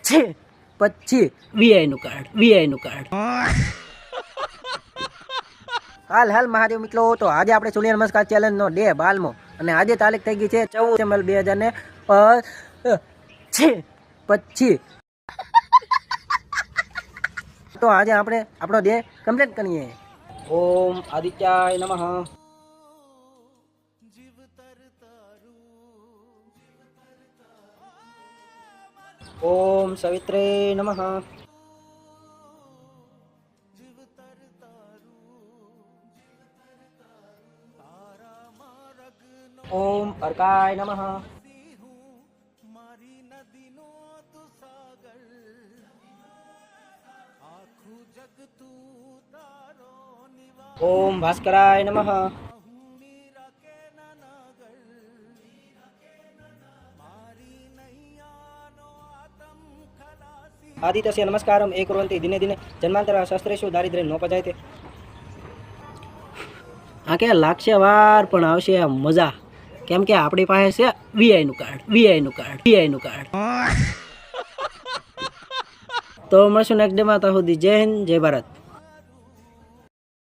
છે પછી વીઆઈ નું કાર્ડ હાલ હાલ મહાદેવ મિત્રો, તો આજે આપણે સૂર્ય નમસ્કાર ચેલેન્જ નો ડે 12મો અને આજે તારીખ થઈ ગઈ છે 14 2025. તો આજે આપણે આપણો ડે કમ્પ્લીટ કરીએ. ઓમ આદિત્યાય નમઃ. ઓમ સવિત્રે નમઃ. ઓમ અર્કાય નમઃ. ઓમ ભાસ્કરાય નમઃ. આદિત્યસ્ય નમસ્કારમ એ કુર્વન્તિ દિને દિને જન્માંતર શસ્ત્રેષુ દારિદ્ર્ય નો પજાયતે. આ કે લાગશે વાર પણ આવશે મજા, કેમ કે આપણી પાસે છે વીઆઈ નું કાર્ડ. તો મળશું નેક્સ્ટ ડે માં. ત્યાં સુધી જય હિન્દ જય ભારત.